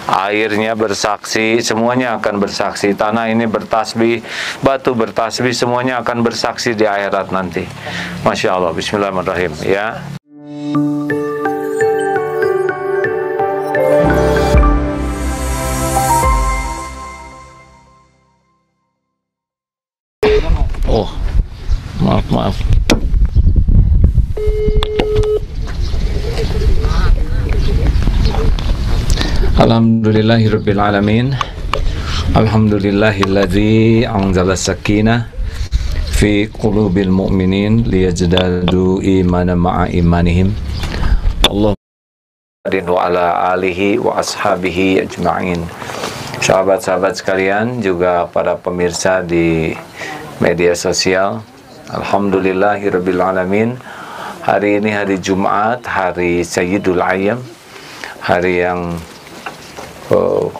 airnya bersaksi, semuanya akan bersaksi. Tanah ini bertasbih, batu bertasbih, semuanya akan bersaksi di akhirat nanti. Masya Allah. Bismillahirrahmanirrahim. Ya. Oh, maaf. Alhamdulillahirabbil alamin. Alhamdulillahilladzi anzala sakinah fi qulubil mu'minin liyazdadu imanan ma'a imanihim. Allahumma wa ala alihi wa ashabihi ajma'in. Sahabat-sahabat sekalian, juga para pemirsa di media sosial, alhamdulillahirabbil alamin. Hari ini hari Jumat, hari Sayyidul Ayyam, hari yang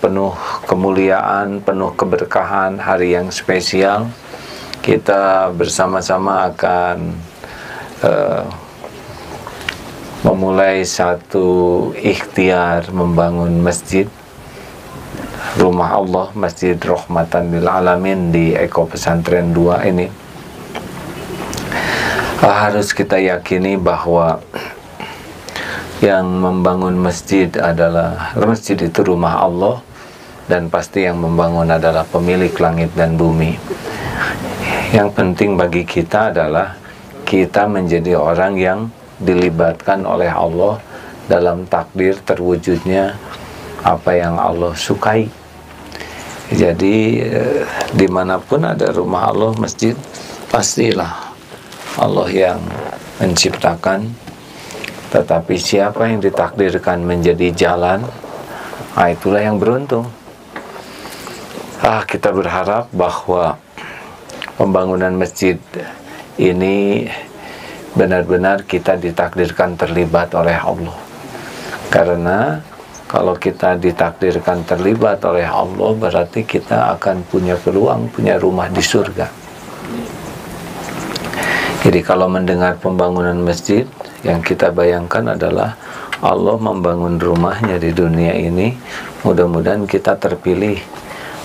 penuh kemuliaan, penuh keberkahan, hari yang spesial. Kita bersama-sama akan memulai satu ikhtiar membangun masjid, rumah Allah, Masjid Rahmatan lil Alamin di Eko Pesantren 2 ini. Harus kita yakini bahwa yang membangun masjid adalah, masjid itu rumah Allah, dan pasti yang membangun adalah pemilik langit dan bumi. Yang penting bagi kita adalah kita menjadi orang yang dilibatkan oleh Allah dalam takdir terwujudnya apa yang Allah sukai. Jadi dimanapun ada rumah Allah, masjid, pastilah Allah yang menciptakan. Tetapi siapa yang ditakdirkan menjadi jalan, itulah yang beruntung. Kita berharap bahwa pembangunan masjid ini benar-benar kita ditakdirkan terlibat oleh Allah. Karena kalau kita ditakdirkan terlibat oleh Allah, berarti kita akan punya peluang, punya rumah di surga. Jadi kalau mendengar pembangunan masjid, yang kita bayangkan adalah Allah membangun rumahnya di dunia ini. Mudah-mudahan kita terpilih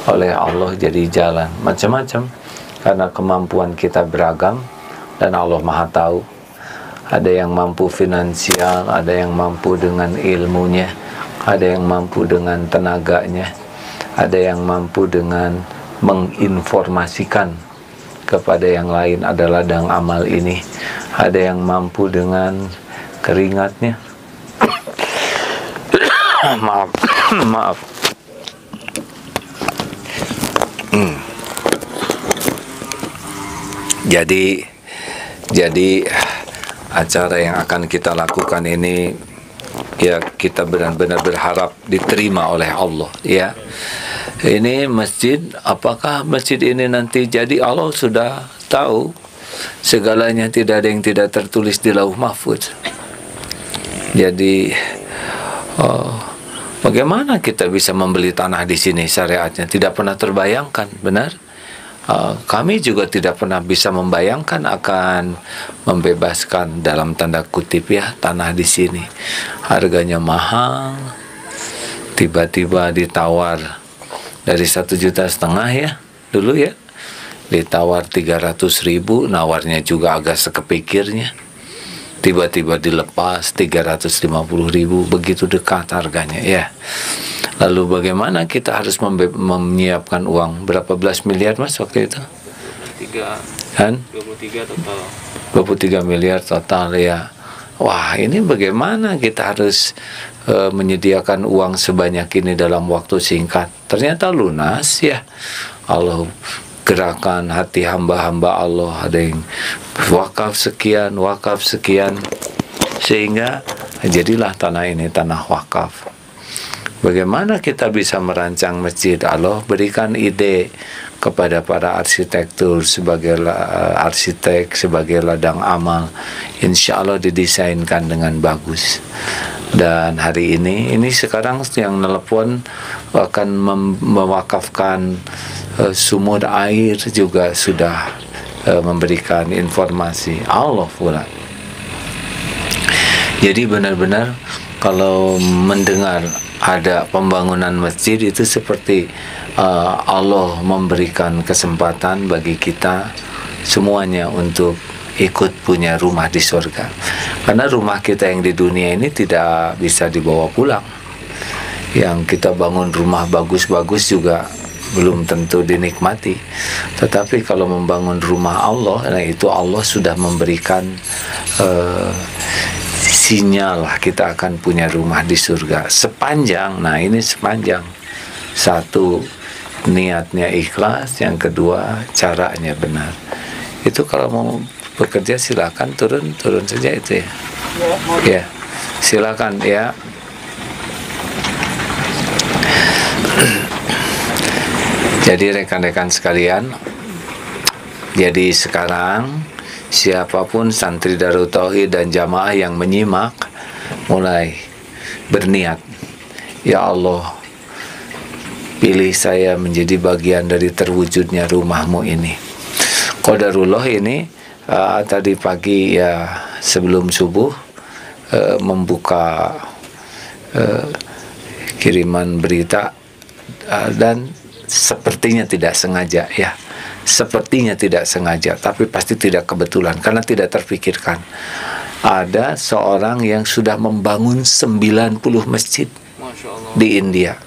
oleh Allah jadi jalan. Macam-macam, karena kemampuan kita beragam dan Allah Maha Tahu. Ada yang mampu finansial, ada yang mampu dengan ilmunya, ada yang mampu dengan tenaganya, ada yang mampu dengan menginformasikan kepada yang lain adalah ladang amal ini. Ada yang mampu dengan keringatnya. Maaf. Jadi acara yang akan kita lakukan ini, ya, kita benar-benar berharap diterima oleh Allah, ya. Ini masjid, apakah masjid ini nanti jadi, Allah sudah tahu segalanya, tidak ada yang tidak tertulis di Lauh Mahfuz. Jadi bagaimana kita bisa membeli tanah di sini, syariatnya tidak pernah terbayangkan, benar? Kami juga tidak pernah bisa membayangkan akan membebaskan dalam tanda kutip, ya, tanah di sini. Harganya mahal, tiba-tiba ditawar dari 1,5 juta ya dulu, ya, ditawar 300.000, nawarnya juga agak sekepikirnya. Tiba-tiba dilepas 350.000, begitu dekat harganya, ya. Lalu bagaimana kita harus menyiapkan uang berapa belas miliar, Mas, waktu itu? 23 total. 23 miliar total, ya. Wah, ini bagaimana kita harus menyediakan uang sebanyak ini dalam waktu singkat? Ternyata lunas, ya. Allah gerakan hati hamba-hamba Allah, ada yang wakaf sekian, sehingga jadilah tanah ini tanah wakaf. Bagaimana kita bisa merancang masjid? Allah berikan ide kepada para arsitektur sebagai arsitek, sebagai ladang amal. Insya Allah didesainkan dengan bagus. Dan hari ini sekarang yang telepon akan mewakafkan sumur air, juga sudah memberikan informasi. Allah pula. Jadi benar-benar kalau mendengar ada pembangunan masjid itu seperti Allah memberikan kesempatan bagi kita semuanya untuk ikut punya rumah di surga. Karena rumah kita yang di dunia ini tidak bisa dibawa pulang. Yang kita bangun rumah bagus-bagus juga belum tentu dinikmati. Tetapi kalau membangun rumah Allah, nah itu Allah sudah memberikan sinyal lah kita akan punya rumah di surga. Sepanjang, nah ini sepanjang. Satu, niatnya ikhlas. Yang kedua, caranya benar. Itu kalau mau bekerja silakan turun saja itu ya. Ya, silakan ya. Jadi rekan-rekan sekalian, jadi sekarang siapapun santri Darut Tauhid dan jamaah yang menyimak mulai berniat, ya Allah, pilih saya menjadi bagian dari terwujudnya rumahmu ini. Qadarullah ini tadi pagi ya sebelum subuh membuka kiriman berita dan sepertinya tidak sengaja ya, sepertinya tidak sengaja, tapi pasti tidak kebetulan karena tidak terpikirkan. Ada seorang yang sudah membangun 90 masjid di India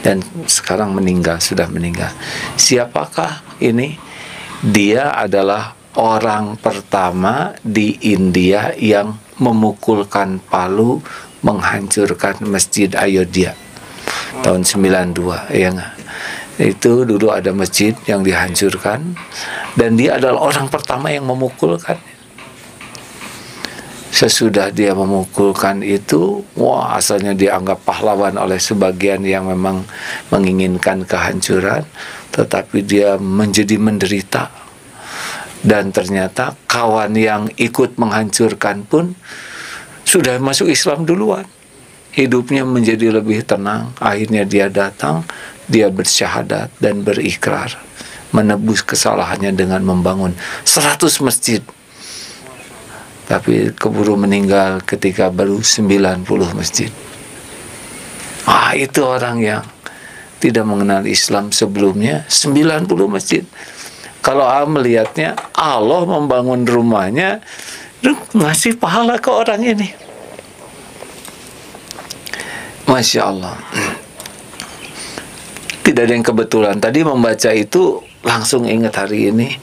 dan sekarang meninggal, sudah meninggal. Siapakah ini? Dia adalah orang pertama di India yang memukulkan palu menghancurkan Masjid Ayodhya tahun 92 ya nggak? Itu dulu ada masjid yang dihancurkan dan dia adalah orang pertama yang memukulkan. Sesudah dia memukulkan itu, wah, asalnya dianggap pahlawan oleh sebagian yang memang menginginkan kehancuran, tetapi dia menjadi menderita. Dan ternyata kawan yang ikut menghancurkan pun sudah masuk Islam duluan. Hidupnya menjadi lebih tenang. Akhirnya dia datang, dia bersyahadat dan berikrar menebus kesalahannya dengan membangun 100 masjid. Tapi keburu meninggal ketika baru 90 masjid. Itu orang yang tidak mengenal Islam sebelumnya, 90 masjid. Kalau melihatnya Allah membangun rumahnya, ngasih pahala ke orang ini. Masya Allah. Tidak ada yang kebetulan. Tadi membaca itu langsung ingat hari ini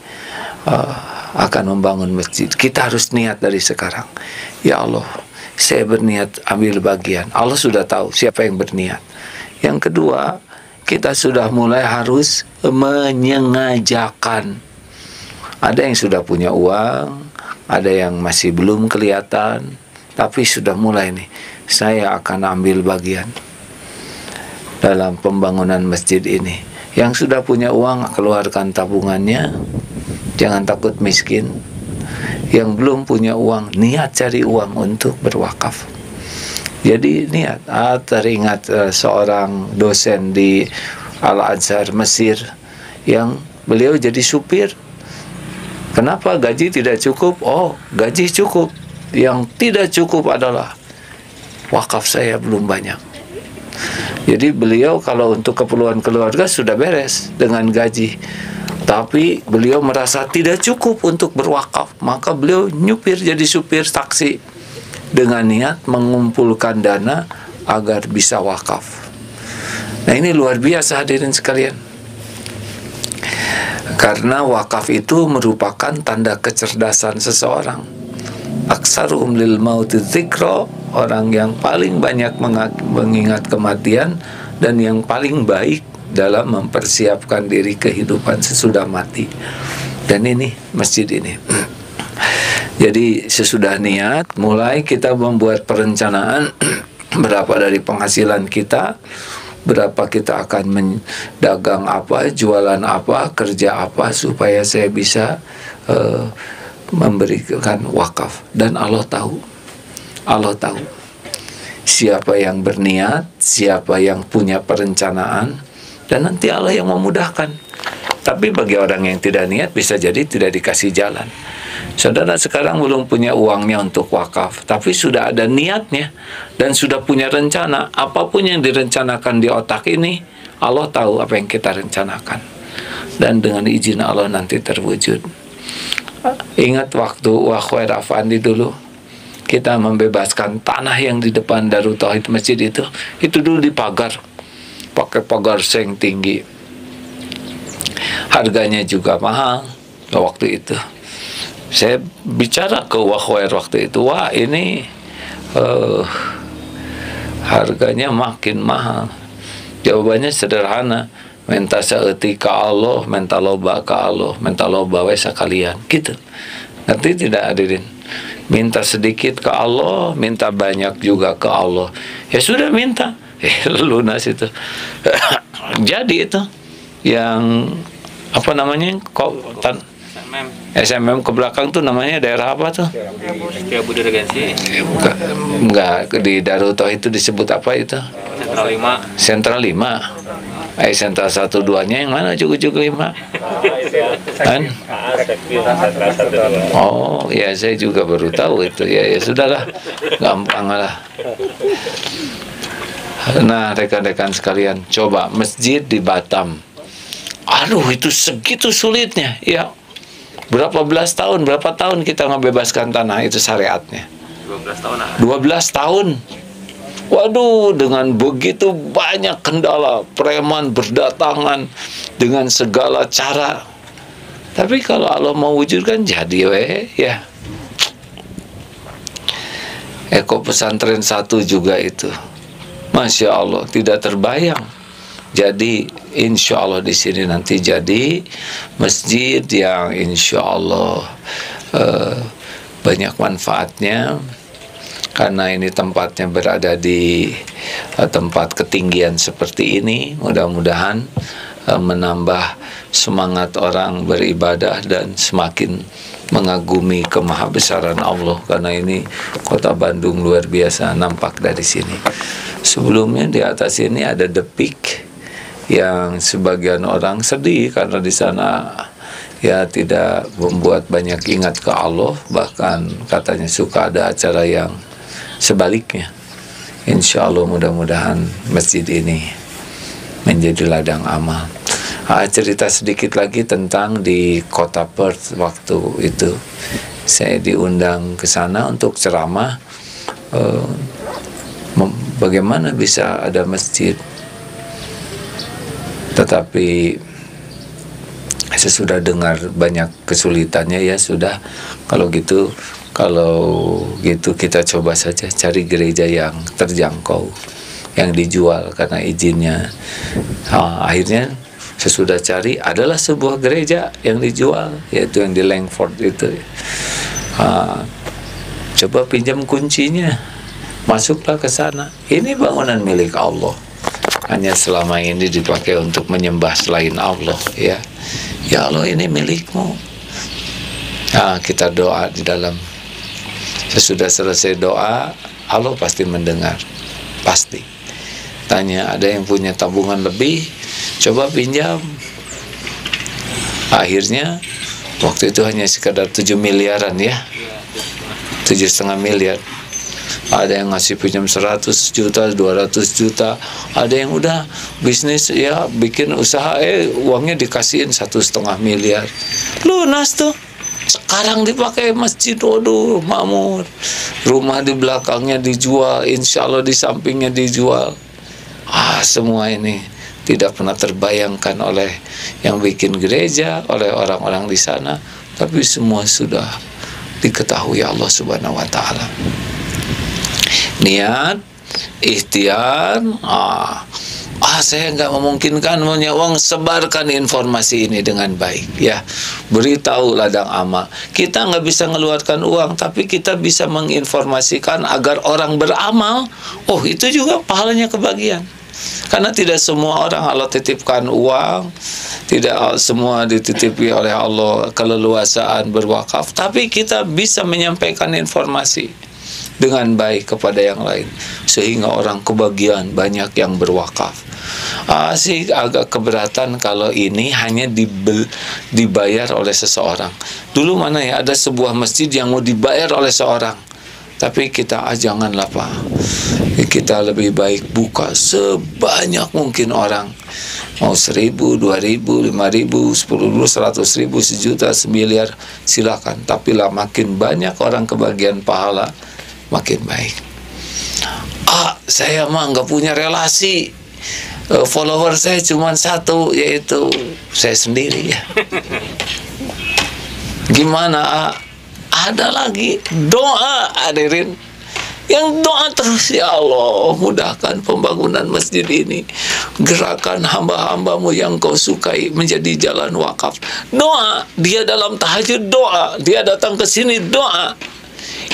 akan membangun masjid. Kita harus niat dari sekarang. Ya Allah, saya berniat ambil bagian. Allah sudah tahu siapa yang berniat. Yang kedua, kita sudah mulai harus menyengajakan. Ada yang sudah punya uang, ada yang masih belum kelihatan, tapi sudah mulai nih. Saya akan ambil bagian dalam pembangunan masjid ini. Yang sudah punya uang, keluarkan tabungannya. Jangan takut miskin. Yang belum punya uang, niat cari uang untuk berwakaf. Jadi niat. Teringat seorang dosen di Al-Azhar Mesir yang beliau jadi supir. Kenapa gaji tidak cukup? Oh, gaji cukup. Yang tidak cukup adalah wakaf saya belum banyak. Jadi beliau kalau untuk keperluan keluarga sudah beres dengan gaji, tapi beliau merasa tidak cukup untuk berwakaf, maka beliau nyupir jadi supir taksi dengan niat mengumpulkan dana agar bisa wakaf. Nah, ini luar biasa hadirin sekalian, karena wakaf itu merupakan tanda kecerdasan seseorang. Aksaruhum lil mauti dzikra, orang yang paling banyak mengingat kematian dan yang paling baik dalam mempersiapkan diri kehidupan sesudah mati. Dan ini masjid ini. Jadi sesudah niat, mulai kita membuat perencanaan berapa dari penghasilan kita, berapa kita akan mendagang apa, jualan apa, kerja apa, supaya saya bisa memberikan wakaf. Dan Allah tahu siapa yang berniat, siapa yang punya perencanaan, dan nanti Allah yang memudahkan. Tapi bagi orang yang tidak niat bisa jadi tidak dikasih jalan. Saudara sekarang belum punya uangnya untuk wakaf, tapi sudah ada niatnya dan sudah punya rencana. Apapun yang direncanakan di otak ini, Allah tahu apa yang kita rencanakan, dan dengan izin Allah nanti terwujud. Ingat waktu Wakhwair Afandi dulu, kita membebaskan tanah yang di depan Darut Tauhid masjid itu dulu dipagar, pakai pagar seng tinggi. Harganya juga mahal waktu itu. Saya bicara ke Wakhwair waktu itu, wah ini harganya makin mahal. Jawabannya sederhana, minta saeuti ka Allah, minta loba ka Allah, minta loba we sakalian, gitu. Nanti tidak hadirin, minta sedikit ke Allah, minta banyak juga ke Allah. Ya sudah minta, lunas itu. Jadi itu yang apa namanya, SMM ke belakang tuh namanya daerah apa tuh? Enggak, di Darut Tauhid itu disebut apa itu? Sentral 5. Sentral 1-2-nya yang mana? Cukup 5. Kan? Oh, ya saya juga baru tahu itu. Ya sudahlah. Gampang lah. Nah, rekan-rekan sekalian, coba masjid di Batam. Aduh, itu segitu sulitnya. Ya, berapa tahun kita ngebebaskan tanah, itu syariatnya. 12 tahun. 12 tahun. Waduh, dengan begitu banyak kendala, preman berdatangan dengan segala cara. Tapi kalau Allah mau wujudkan, jadi ya. Eko pesantren 1 juga itu, Masya Allah, tidak terbayang. Jadi insya Allah di sini nanti jadi masjid yang insya Allah banyak manfaatnya. Karena ini tempatnya berada di tempat ketinggian seperti ini, mudah-mudahan menambah semangat orang beribadah dan semakin mengagumi kemahabesaran Allah. Karena ini kota Bandung luar biasa nampak dari sini. Sebelumnya di atas ini ada The Peak, yang sebagian orang sedih karena di sana ya tidak membuat banyak ingat ke Allah, bahkan katanya suka ada acara yang sebaliknya. Insya Allah mudah-mudahan masjid ini menjadi ladang amal. Cerita sedikit lagi tentang di kota Perth waktu itu. Saya diundang ke sana untuk ceramah bagaimana bisa ada masjid. Tetapi saya sudah dengar banyak kesulitannya, ya sudah kalau gitu kita coba saja cari gereja yang terjangkau, yang dijual karena izinnya. Akhirnya sesudah cari adalah sebuah gereja yang dijual, yaitu yang di Langford itu. Coba pinjam kuncinya, masuklah ke sana. Ini bangunan milik Allah, hanya selama ini dipakai untuk menyembah selain Allah. Ya Allah, ini milikmu. Kita doa di dalam. Sesudah selesai doa, Allah pasti mendengar, pasti. Tanya, ada yang punya tabungan lebih, coba pinjam. Akhirnya waktu itu hanya sekedar 7 miliaran ya, 7,5 miliar. Ada yang ngasih pinjam 100 juta, 200 juta. Ada yang udah bisnis ya, bikin usaha, uangnya dikasihin 1,5 miliar. Lunas tuh. Sekarang dipakai masjid, waduh, makmur. Rumah di belakangnya dijual, insya Allah di sampingnya dijual. Semua ini tidak pernah terbayangkan oleh yang bikin gereja, oleh orang-orang di sana. Tapi semua sudah diketahui Allah Subhanahu wa Ta'ala. Niat, ikhtiar, saya nggak memungkinkan punya uang, sebarkan informasi ini dengan baik ya, beritahu ladang amal. Kita nggak bisa mengeluarkan uang, tapi kita bisa menginformasikan agar orang beramal. Itu juga pahalanya kebagian. Karena tidak semua orang Allah titipkan uang, tidak semua dititipi oleh Allah keleluasaan berwakaf, tapi kita bisa menyampaikan informasi dengan baik kepada yang lain, sehingga orang kebagian banyak yang berwakaf. Sih agak keberatan kalau ini hanya dibayar oleh seseorang. Dulu mana ya ada sebuah masjid yang mau dibayar oleh seorang. Tapi kita janganlah Pak. Kita lebih baik buka sebanyak mungkin orang. Mau 1.000, 2.000, 5.000, 10.000, 100.000, 1.000.000, 1.000.000.000, silakan. Tapi lah makin banyak orang kebagian pahala, makin baik. Saya mah nggak punya relasi. Follower saya cuma satu, yaitu saya sendiri ya. Gimana? Ada lagi doa, hadirin, yang doa terus, ya Allah mudahkan pembangunan masjid ini, gerakan hamba-hambamu yang kau sukai menjadi jalan wakaf. Doa, dia dalam tahajud doa, dia datang ke sini doa.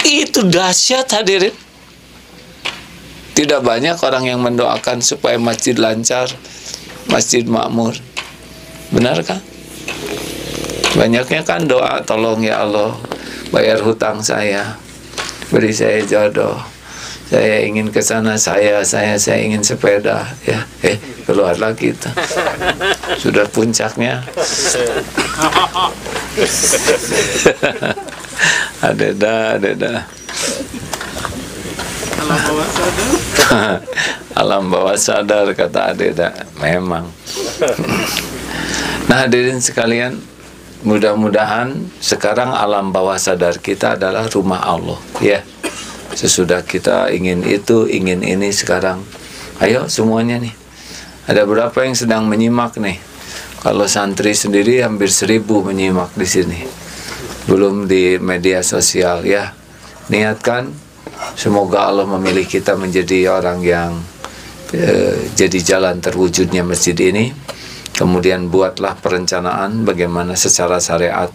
Itu dahsyat hadirin. Tidak banyak orang yang mendoakan supaya masjid lancar, masjid makmur. Benarkah? Banyaknya kan doa, tolong ya Allah, bayar hutang saya, beri saya jodoh, saya ingin ke sana, saya ingin sepeda, ya. Keluar lagi itu. Sudah puncaknya. Ada. Alam bawah sadar kata Adeda. Memang. Nah hadirin sekalian, mudah-mudahan sekarang alam bawah sadar kita adalah rumah Allah ya. Sesudah kita ingin itu, ingin ini, sekarang ayo semuanya nih. Ada berapa yang sedang menyimak nih? Kalau santri sendiri hampir 1.000 menyimak di sini. Belum di media sosial ya. Niatkan, semoga Allah memilih kita menjadi orang yang jadi jalan terwujudnya masjid ini. Kemudian buatlah perencanaan bagaimana secara syariat,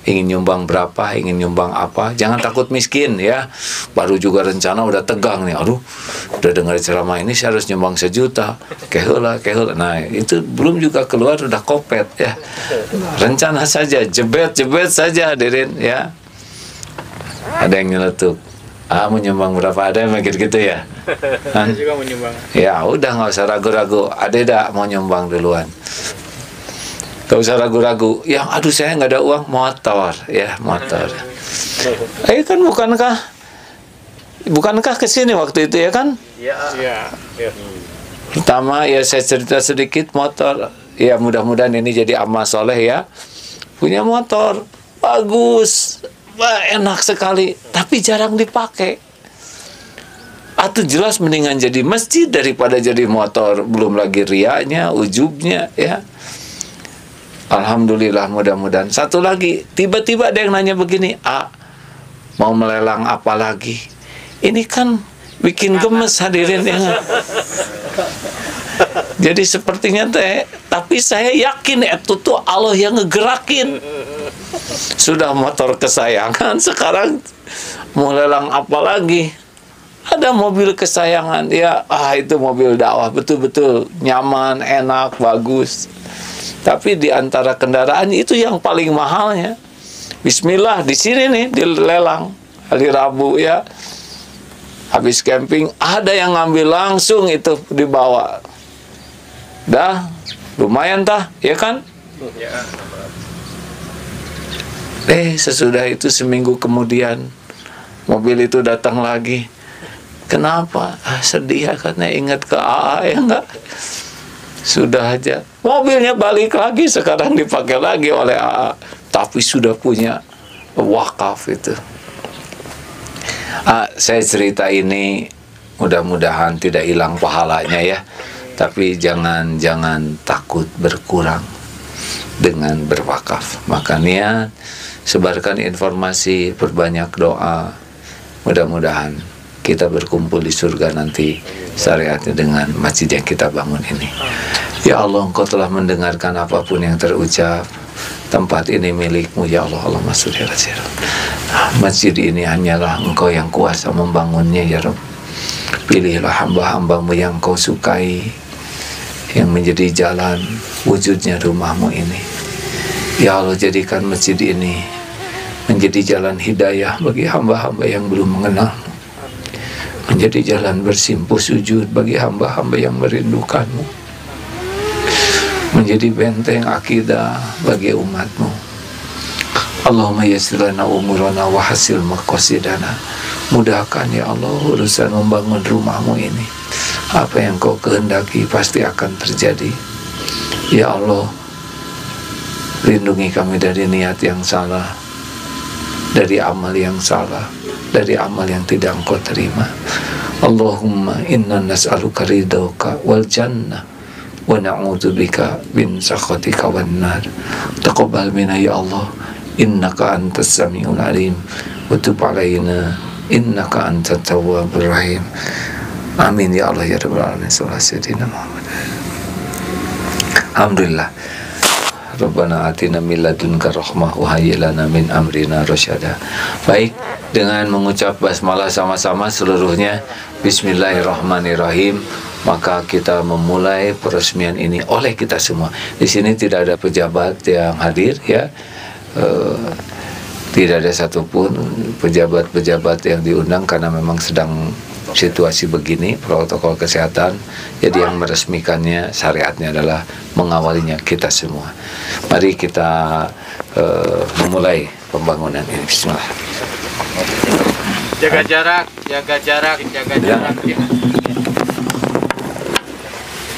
ingin nyumbang berapa, ingin nyumbang apa. Jangan takut miskin ya. Baru juga rencana udah tegang nih. Aduh, udah dengar ceramah ini saya harus nyumbang 1 juta. Kehula. Nah, itu belum juga keluar udah kopet ya. Rencana saja, jebet saja hadirin ya. Ada yang nyeletuk. Mau nyumbang berapa, ada yang mikir gitu ya? Saya juga mau nyumbang. Ya udah, nggak usah ragu-ragu. Ada mau nyumbang duluan. Nggak usah ragu-ragu. Yang aduh saya nggak ada uang, motor ya, motor. Kan bukankah kesini waktu itu ya kan? Iya. Pertama ya saya cerita sedikit motor. Ya mudah-mudahan ini jadi amal soleh ya. Punya motor bagus. Wah, enak sekali, tapi jarang dipakai. Atau jelas mendingan jadi masjid daripada jadi motor. Belum lagi riaknya, ujubnya ya. Alhamdulillah, mudah-mudahan. Satu lagi, tiba-tiba ada yang nanya begini, mau melelang apa lagi? Ini kan bikin gemes hadirin ya. Jadi sepertinya tapi saya yakin itu tuh Allah yang ngegerakin. Sudah motor kesayangan, sekarang mau lelang apa lagi? Ada mobil kesayangan, ya itu mobil dakwah, betul-betul nyaman, enak, bagus. Tapi di antara kendaraan itu yang paling mahalnya. Bismillah, di sini nih dilelang hari Rabu ya. Habis camping ada yang ngambil langsung itu dibawa. Dah lumayan ya kan? Sesudah itu seminggu kemudian mobil itu datang lagi. Kenapa? Sedih karena ingat ke ya enggak? Sudah aja mobilnya balik lagi, sekarang dipakai lagi oleh AA, tapi sudah punya wakaf itu. Saya cerita ini mudah-mudahan tidak hilang pahalanya ya. Tapi jangan takut berkurang dengan berwakaf. Makanya sebarkan informasi, perbanyak doa. Mudah-mudahan kita berkumpul di surga nanti syariatnya dengan masjid yang kita bangun ini. Ya Allah, Engkau telah mendengarkan apapun yang terucap. Tempat ini milik-Mu ya Allah. Allahumma sholli ala sayyidina. Masjid ini hanyalah Engkau yang kuasa membangunnya ya Rabb. Pilihlah hamba-hambamu yang Kau sukai, yang menjadi jalan wujudnya rumah-Mu ini. Ya Allah, jadikan masjid ini menjadi jalan hidayah bagi hamba-hamba yang belum mengenal, menjadi jalan bersimpuh sujud bagi hamba-hamba yang merindukan-Mu. menjadi benteng akidah bagi umatmu. Allahumma yassir lana umurana wa hasil maqasidana. Mudahkan ya Allah urusan membangun rumahmu ini. Apa yang kau kehendaki pasti akan terjadi. Ya Allah, lindungi kami dari niat yang salah, dari amal yang salah, dari amal yang tidak engkau terima. Allahumma inna nas'aluka ridhaka wal jannah wa na'udzubika min sakhatika wan nar. Taqabbal minna ya Allah, innaka antas samiul alim, wa tub alaina innaka antat tawwabur rahim. Amin ya Allah ya rabbal alamin. Sallallahu alaihi Muhammad. Alhamdulillah. Rabbana atina min ladunka rahmah wa hayyi lana min amrina rasyada. Baik, dengan mengucap basmalah sama-sama seluruhnya, bismillahirrahmanirrahim, maka kita memulai peresmian ini oleh kita semua. Di sini tidak ada pejabat yang hadir ya. Tidak ada satupun pejabat-pejabat yang diundang karena memang sedang situasi begini, protokol kesehatan. Jadi yang meresmikannya, syariatnya adalah mengawalinya kita semua. Mari kita memulai pembangunan ini. Bismillah. Jaga jarak, jaga jarak, jaga jarak.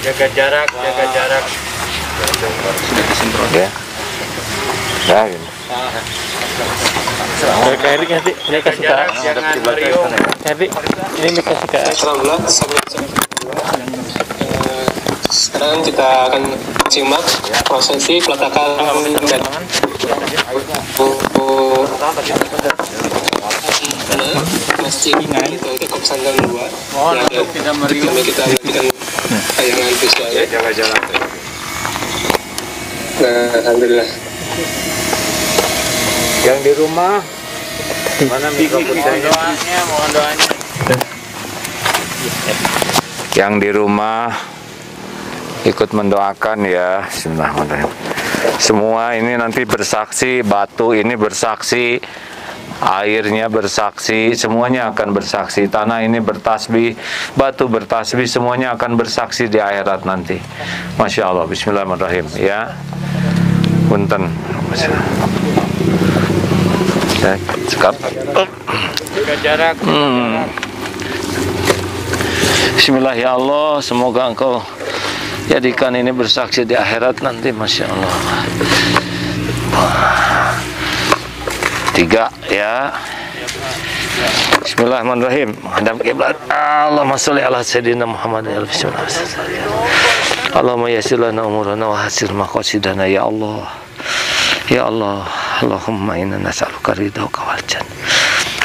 Jaga jarak, jaga jarak. Ya. Ya, gitu. Erik nanti ini kasih jarak, jangan meriung. Erik, ini kasih ke sekarang kita akan simak prosesi peletakan masjid untuk pesantren 2 yang ada kita nantikan tayangan visualnya. Jaga jarak. Nah, alhamdulillah. Yang di rumah mana mikrofonnya? Mohon doanya. Yang di rumah ikut mendoakan ya. Bismillahirrahmanirrahim. Semua ini nanti bersaksi, batu ini bersaksi, airnya bersaksi, semuanya akan bersaksi. Tanah ini bertasbih, batu bertasbih, semuanya akan bersaksi di akhirat nanti. Masya Allah. Bismillahirrahmanirrahim ya. Punten. Sekap. Jaga jarak. Bismillah ya Allah, semoga engkau jadikan ini bersaksi di akhirat nanti. Masya Allah. 3 ya. Bismillahirrahmanirrahim. Hadap kiblat. Allahumma sholli ala sayyidina Muhammad ya Bismillah. Allahumma yassir lana umurana wa hasil maqasidana ya Allah. Ya Allah, Allahumma inna nas'aluka ridhaka wal jannah.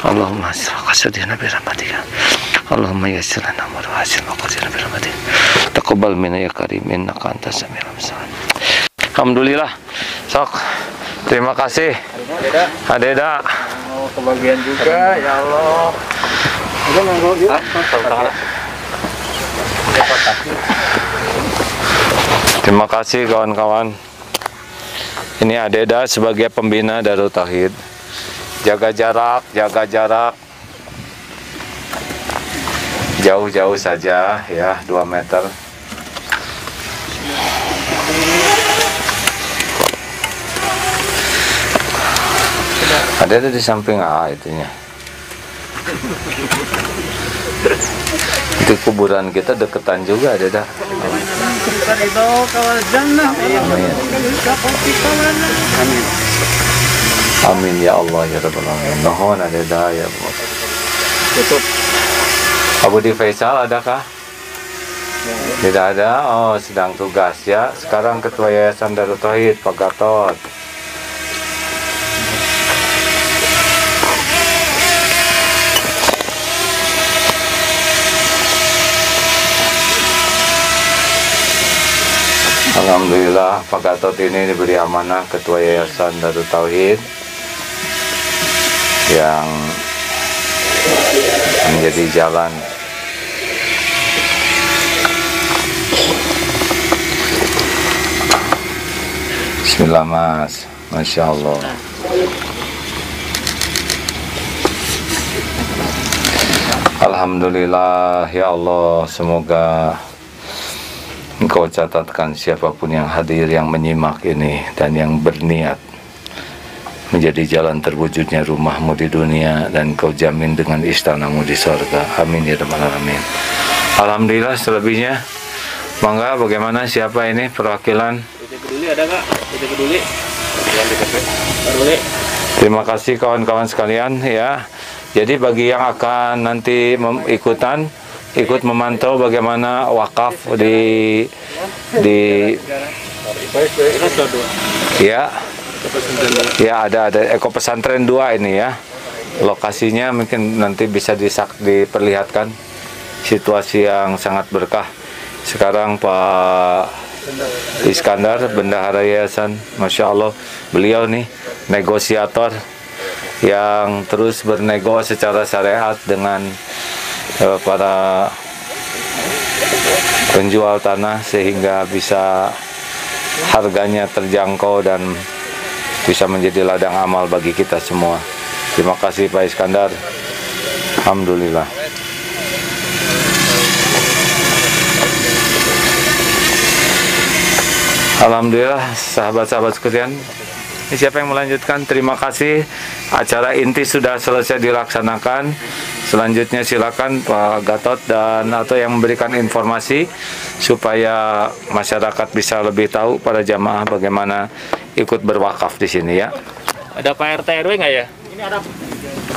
Allahumma hasil maqasidana bi rahmatika. Allahumma yassir lana umurana wa hasil maqasidana bi rahmatika. Taqabbal minna ya karim innaka antas samiul alim. Alhamdulillah. Sok. Terima kasih. Adeda. Mau kebagian juga ya Allah. Terima kasih kawan-kawan. Ini Adeda sebagai pembina Darut Tauhid. Jaga jarak, jaga jarak. Jauh-jauh saja ya, 2 meter. Ada di samping itunya. Itu kuburan kita deketan juga ada dah. Amin. Amin ya Allah ya Rabbal alamin. Nuhun ada dah ya Allah. Tutup. Abu di Faisal adakah? Tidak ada. Oh, sedang tugas ya. Sekarang Ketua Yayasan Darut Tauhid Pak Gatot. Alhamdulillah Pak Gatot ini diberi amanah Ketua Yayasan Darut Tauhid yang menjadi jalan Bismillah Mas, Masya Allah. Alhamdulillah ya Allah, semoga Engkau catatkan siapapun yang hadir, yang menyimak ini, dan yang berniat menjadi jalan terwujudnya rumahmu di dunia, dan Kau jamin dengan istanamu di surga. Amin ya rabbal alamin. Alhamdulillah. Selebihnya mangga, bagaimana, siapa ini perwakilan? Peduli ada nggak? Peduli. Terima kasih kawan-kawan sekalian ya. Jadi bagi yang akan nanti ikut memantau bagaimana wakaf di ya ada Eko Pesantren 2 ini ya. Lokasinya mungkin nanti bisa diperlihatkan, situasi yang sangat berkah. Sekarang Pak Iskandar, Bendahara Yayasan, Masya Allah, beliau nih negosiator yang terus bernego secara syariat dengan para penjual tanah sehingga bisa harganya terjangkau dan bisa menjadi ladang amal bagi kita semua. Terima kasih Pak Iskandar. Alhamdulillah. Alhamdulillah, sahabat-sahabat sekalian. Ini siapa yang melanjutkan? Terima kasih. Acara inti sudah selesai dilaksanakan. Selanjutnya silakan Pak Gatot dan atau yang memberikan informasi supaya masyarakat bisa lebih tahu para jamaah bagaimana ikut berwakaf di sini ya. Ada Pak RT RW nggak ya? Ini ada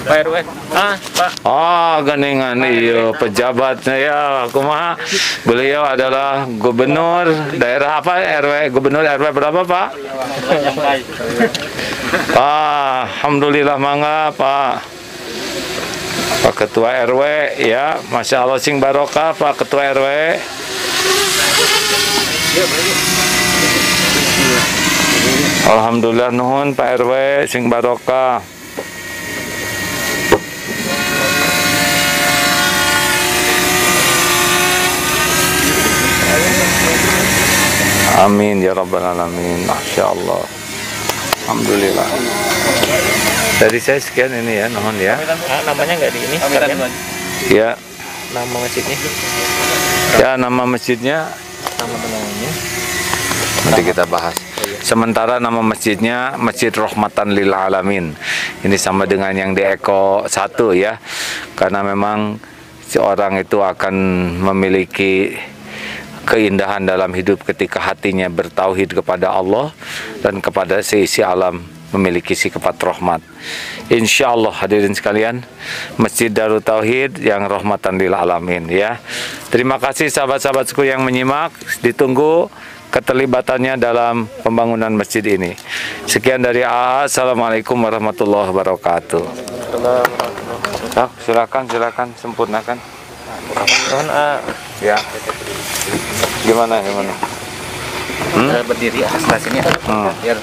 Pak RW. Pak. Gandengan iya pejabatnya ya. Kumaha? Beliau adalah gubernur daerah apa? Gubernur RW berapa, Pak? Alhamdulillah, mangga Pak. Pak Ketua RW ya, Masya Allah sing barokah Pak Ketua RW. Alhamdulillah nuhun Pak RW sing barokah. Amin ya rabbal alamin. Masya Allah. Alhamdulillah. Dari saya sekian ini ya, nuhun ya. Namanya nggak di ini? Ya. Nama masjidnya? Ya, nama masjidnya. Nama namanya? Nanti kita bahas. Sementara nama masjidnya Masjid Rahmatan Lil Alamin. Ini sama dengan yang di Eko 1 ya. Karena memang seorang itu akan memiliki keindahan dalam hidup ketika hatinya bertauhid kepada Allah dan kepada seisi alam, memiliki sifat rahmat. Insya Allah hadirin sekalian, Masjid Darut Tauhid yang rahmatan lil alamin ya. Terima kasih sahabat-sahabatku yang menyimak. Ditunggu keterlibatannya dalam pembangunan masjid ini. Sekian dari AA. Assalamualaikum warahmatullahi wabarakatuh. Silakan sempurnakan. Ya. Gimana? Berdiri atas sini. Biar